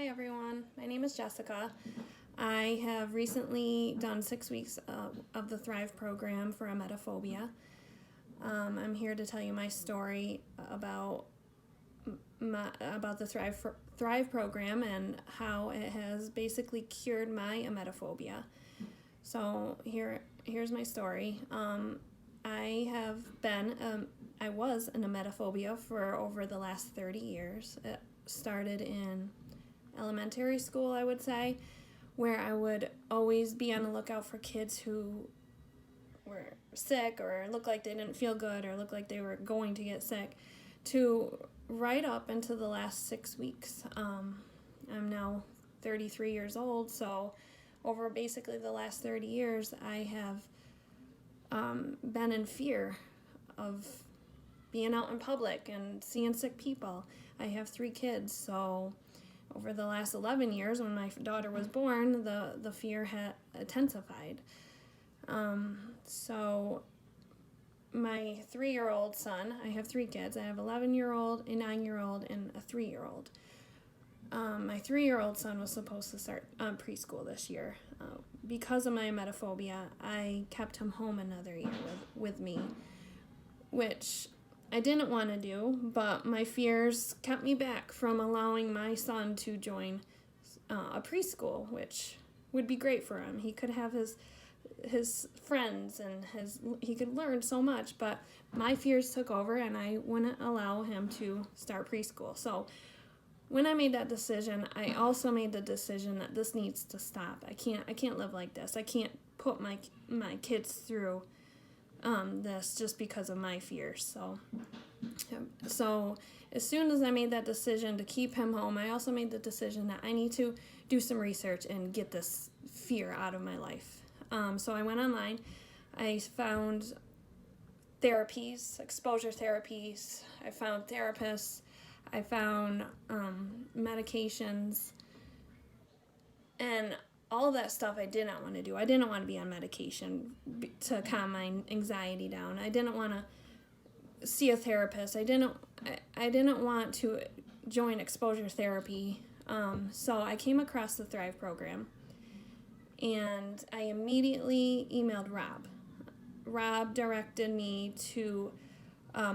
Hi everyone, my name is Jessica. I have recently done 6 weeks of the Thrive program for Emetophobia. I'm here to tell you my story about the Thrive program and how it has basically cured my emetophobia. So here's my story. I was an emetophobia for over the last 30 years. It started in elementary school, I would say, where I would always be on the lookout for kids who were sick or looked like they didn't feel good or looked like they were going to get sick, to right up into the last 6 weeks. I'm now 33 years old, so over basically the last 30 years, I have been in fear of being out in public and seeing sick people. I have 3 kids, so over the last 11 years, when my daughter was born, the fear had intensified. So my 3-year-old son, I have 3 kids. I have an 11-year-old, a 9-year-old, and a 3-year-old. My 3-year-old son was supposed to start preschool this year. Because of my emetophobia, I kept him home another year with me, which I didn't want to do, but my fears kept me back from allowing my son to join a preschool, which would be great for him. He could have his friends and he could learn so much, but my fears took over and I wouldn't allow him to start preschool. So when I made that decision, I also made the decision that this needs to stop. I can't live like this. I can't put my kids through this just because of my fears. So as soon as I made that decision to keep him home, I also made the decision that I need to do some research and get this fear out of my life. So I went online. I found therapies, exposure therapies. I found therapists. I found medications. And all of that stuff I did not want to do. I didn't want to be on medication to calm my anxiety down. I didn't want to see a therapist. I didn't want to join exposure therapy. So I came across the Thrive program, and I immediately emailed Rob. Rob directed me to a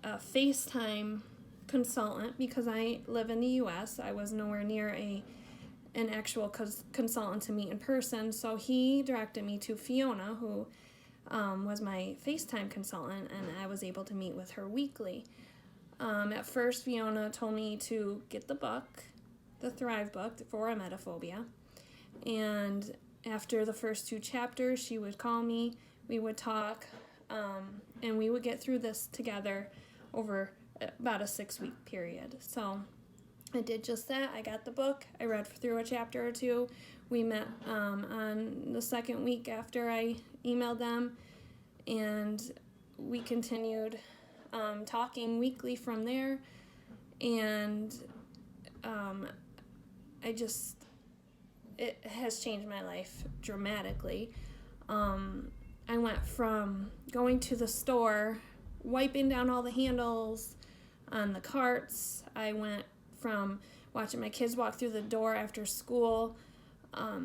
FaceTime consultant because I live in the U.S. I was nowhere near an actual consultant to meet in person, so he directed me to Fiona, who was my FaceTime consultant, and I was able to meet with her weekly. At first, Fiona told me to get the book, the Thrive book for emetophobia, and after the first 2 chapters, she would call me, we would talk, and we would get through this together over about a 6-week period. So I did just that. I got the book. I read through a chapter or 2. We met on the 2nd week after I emailed them, and we continued talking weekly from there. And it has changed my life dramatically. I went from going to the store, wiping down all the handles on the carts. I went from watching my kids walk through the door after school. I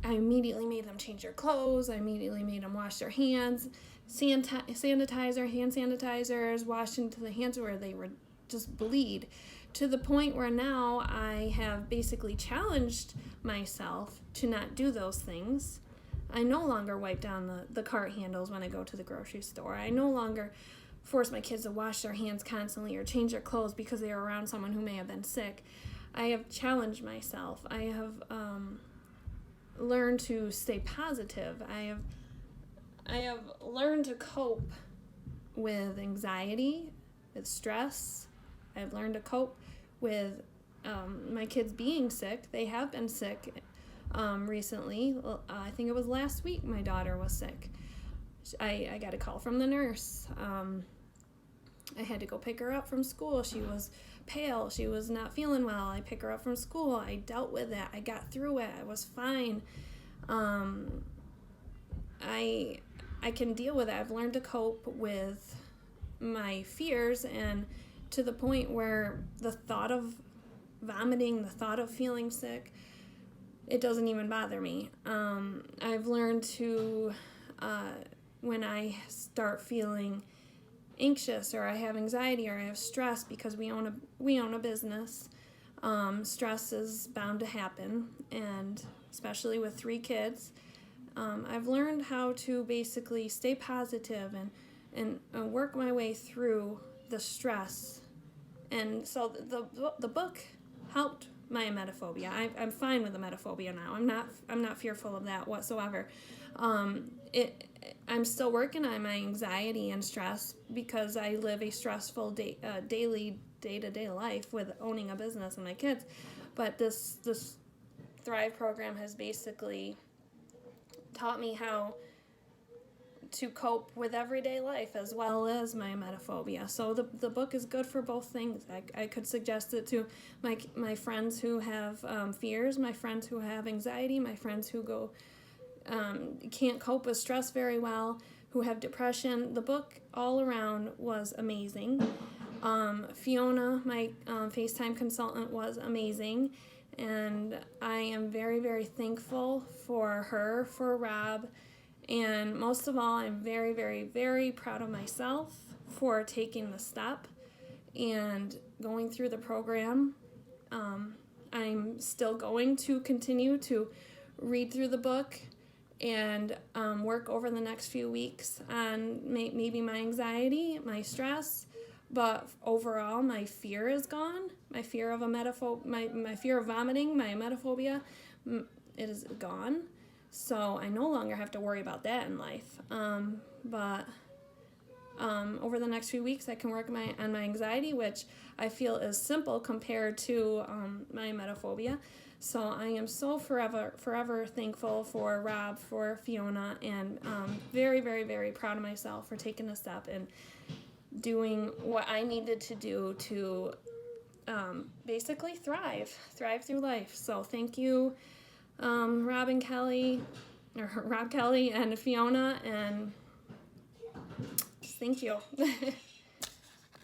immediately made them change their clothes. I immediately made them wash their hands, hand sanitizers, wash into the hands where they would just bleed, to the point where now I have basically challenged myself to not do those things. I no longer wipe down the cart handles when I go to the grocery store. I no longer force my kids to wash their hands constantly or change their clothes because they are around someone who may have been sick. I have challenged myself. I have learned to stay positive. I have learned to cope with anxiety, with stress. I've learned to cope with my kids being sick. They have been sick recently. I think it was last week my daughter was sick. I got a call from the nurse. I had to go pick her up from school. She was pale. She was not feeling well. I picked her up from school. I dealt with it. I got through it. I was fine. I can deal with it. I've learned to cope with my fears, and to the point where the thought of vomiting, the thought of feeling sick, it doesn't even bother me. I've learned to, when I start feeling anxious or I have anxiety or I have stress, because we own a business, stress is bound to happen, and especially with 3 kids, I've learned how to basically stay positive and work my way through the stress. And so the book helped my emetophobia. I'm fine with emetophobia now. I'm not fearful of that whatsoever. I'm still working on my anxiety and stress because I live a stressful daily day-to-day life with owning a business and my kids. But this Thrive program has basically taught me how to cope with everyday life as well as my emetophobia. So the book is good for both things. I could suggest it to my friends who have fears, my friends who have anxiety, my friends who can't cope with stress very well, who have depression. The book all around was amazing. Fiona, my FaceTime consultant, was amazing, and I am very, very thankful for her, for Rob, and most of all, I'm very, very, very proud of myself for taking the step and going through the program. I'm still going to continue to read through the book and work over the next few weeks on maybe my anxiety, my stress, but overall my fear is gone. My fear of my fear of vomiting, my emetophobia, it is gone. So I no longer have to worry about that in life. But over the next few weeks, I can work on my anxiety, which I feel is simple compared to my emetophobia. So I am so forever thankful for Rob, for Fiona, and very, very, very proud of myself for taking the step and doing what I needed to do to basically thrive through life. So thank you, Rob Kelly and Fiona, and thank you.